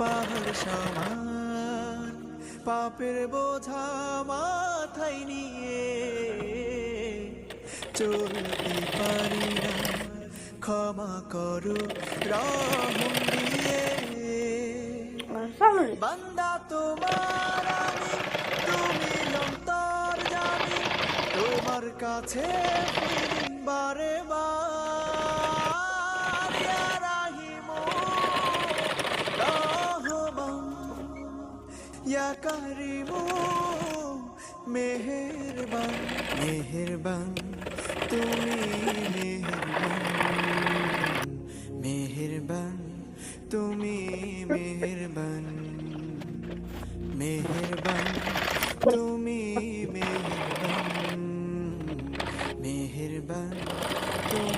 পাহাড় সমান পাপের বোঝা মাথায় নিয়ে চলতে পারি না, ক্ষমা করো রহম দিয়ে। বান্দা তোমার আমি, তুমি অন্তর জানি, তোমার কাছে ফিরি বারে বার। ইয়া রাহিমু রহমান, ইয়া কারিমু মেহেরবান, মেহেরবান তুমি মেহেরবান, মেহেরবান তুমি মেহেরবান, মেহেরবান তুমি মেহেরবান, মেহেরবান তুমি